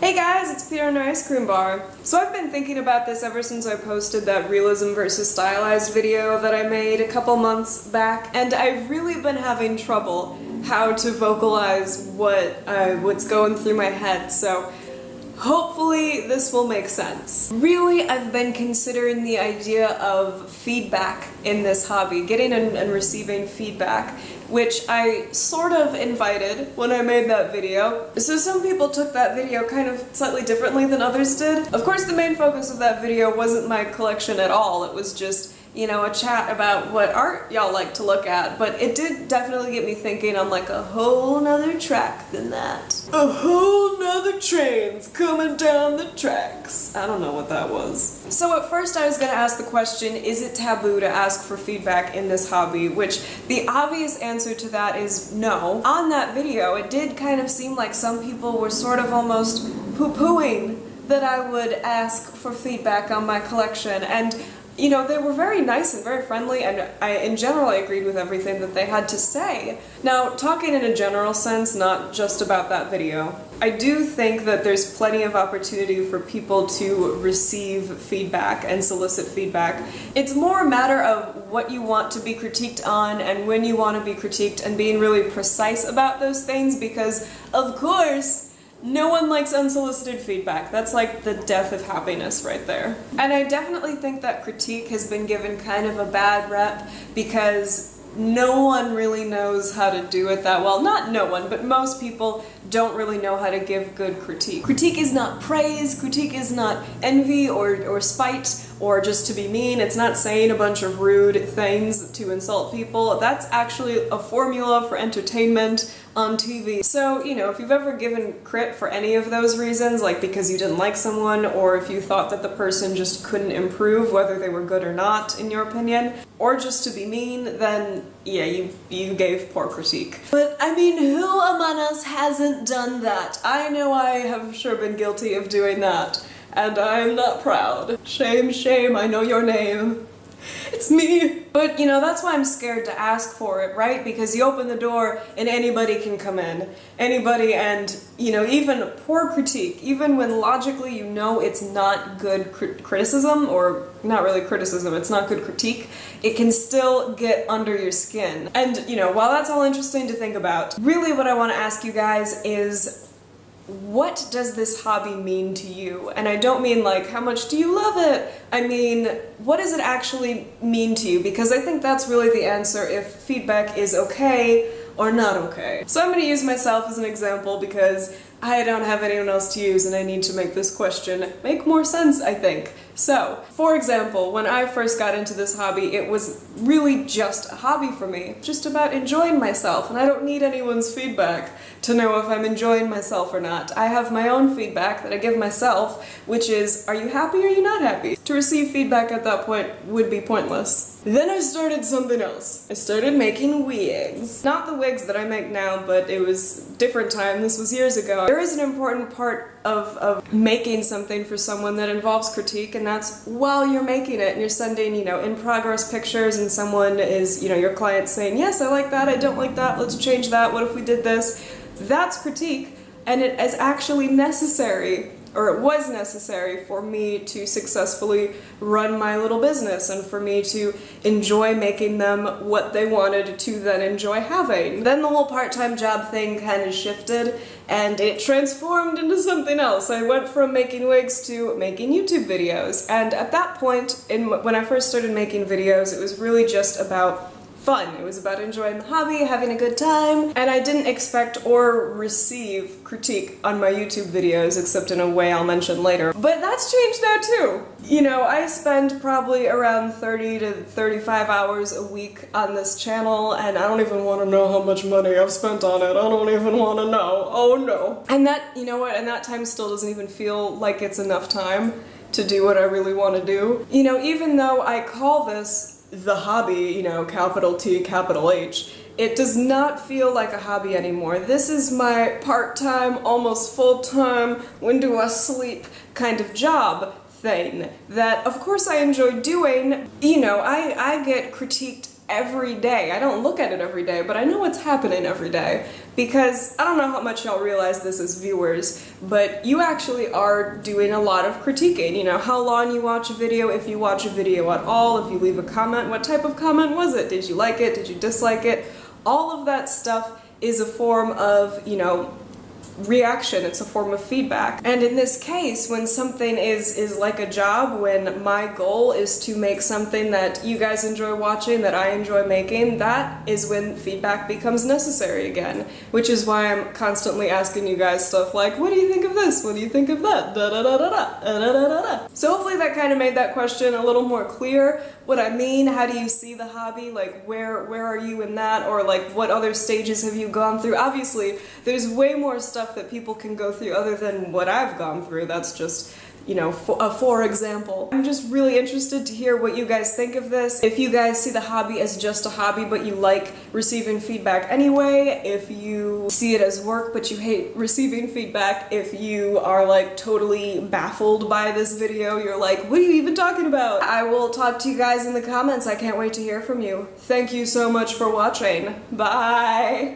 Hey guys, it's Peter and our ice cream bar. So I've been thinking about this ever since I posted that realism versus stylized video that I made a couple months back, and I've really been having trouble how to vocalize what's going through my head, so hopefully this will make sense. Really, I've been considering the idea of feedback in this hobby, getting and receiving feedback, which I sort of invited when I made that video. So some people took that video kind of slightly differently than others did. Of course, the main focus of that video wasn't my collection at all. It was just, you know, a chat about what art y'all like to look at, but it did definitely get me thinking on like a whole nother track than that. A whole nother train's coming down the tracks. I don't know what that was. So at first I was gonna ask the question, is it taboo to ask for feedback in this hobby? Which the obvious answer to that is no. On that video, it did kind of seem like some people were sort of almost poo-pooing that I would ask for feedback on my collection, and you know, they were very nice and very friendly, and in general I agreed with everything that they had to say. Now, talking in a general sense, not just about that video, I do think that there's plenty of opportunity for people to receive feedback and solicit feedback. It's more a matter of what you want to be critiqued on and when you want to be critiqued, and being really precise about those things, because, of course, no one likes unsolicited feedback. That's like the death of happiness right there. And I definitely think that critique has been given kind of a bad rep because no one really knows how to do it that well. Not no one, but most people don't really know how to give good critique. Critique is not praise, critique is not envy or spite or just to be mean. It's not saying a bunch of rude things to insult people. That's actually a formula for entertainment on TV. So, you know, if you've ever given crit for any of those reasons, like because you didn't like someone, or if you thought that the person just couldn't improve, whether they were good or not, in your opinion, or just to be mean, then yeah, you gave poor critique. But I mean, who among us hasn't done that? I know I have sure been guilty of doing that, and I'm not proud. Shame, shame, I know your name. It's me. But, you know, that's why I'm scared to ask for it, right? Because you open the door and anybody can come in. Anybody, and, you know, even poor critique, even when logically you know it's not good criticism, or not really criticism, it's not good critique, it can still get under your skin. And, you know, while that's all interesting to think about, really what I want to ask you guys is, what does this hobby mean to you? And I don't mean like, how much do you love it? I mean, what does it actually mean to you? Because I think that's really the answer if feedback is okay or not okay. So I'm going to use myself as an example because I don't have anyone else to use and I need to make this question make more sense, I think. So, for example, when I first got into this hobby, it was really just a hobby for me, just about enjoying myself, and I don't need anyone's feedback to know if I'm enjoying myself or not. I have my own feedback that I give myself, which is, are you happy or are you not happy? To receive feedback at that point would be pointless. Then I started something else. I started making wigs. Not the wigs that I make now, but it was a different time, this was years ago. There is an important part of making something for someone that involves critique, and that's while you're making it and you're sending, you know, in-progress pictures, and someone is, you know, your client saying, yes, I like that, I don't like that, let's change that, what if we did this? That's critique, and it is actually necessary, or it was necessary, for me to successfully run my little business and for me to enjoy making them what they wanted to then enjoy having. Then the whole part-time job thing kind of shifted and it transformed into something else. I went from making wigs to making YouTube videos, and at that point, when I first started making videos, it was really just about fun. It was about enjoying the hobby, having a good time, and I didn't expect or receive critique on my YouTube videos, except in a way I'll mention later. But that's changed now too. You know, I spend probably around 30 to 35 hours a week on this channel, and I don't even want to know how much money I've spent on it. I don't even want to know. Oh no. And that, you know what, and that time still doesn't even feel like it's enough time to do what I really want to do. You know, even though I call this the hobby, you know, capital T, capital H, it does not feel like a hobby anymore. This is my part-time, almost full-time, when do I sleep kind of job thing that, of course, I enjoy doing. You know, I get critiqued every day. I don't look at it every day, but I know what's happening every day. Because I don't know how much y'all realize this as viewers, but you actually are doing a lot of critiquing. You know, how long you watch a video, if you watch a video at all, if you leave a comment, what type of comment was it? Did you like it? Did you dislike it? All of that stuff is a form of, you know, reaction. It's a form of feedback. And in this case, when something is like a job, when my goal is to make something that you guys enjoy watching, that I enjoy making, that is when feedback becomes necessary again. Which is why I'm constantly asking you guys stuff like, what do you think of this? What do you think of that? Da da da da da da da da da. So hopefully that kind of made that question a little more clear. What I mean, how do you see the hobby? Like, where are you in that? Or like, what other stages have you gone through? Obviously, there's way more stuff that people can go through other than what I've gone through. That's just, you know, for example. I'm just really interested to hear what you guys think of this. If you guys see the hobby as just a hobby, but you like receiving feedback anyway. If you see it as work, but you hate receiving feedback. If you are like totally baffled by this video, you're like, what are you even talking about? I will talk to you guys in the comments. I can't wait to hear from you. Thank you so much for watching. Bye!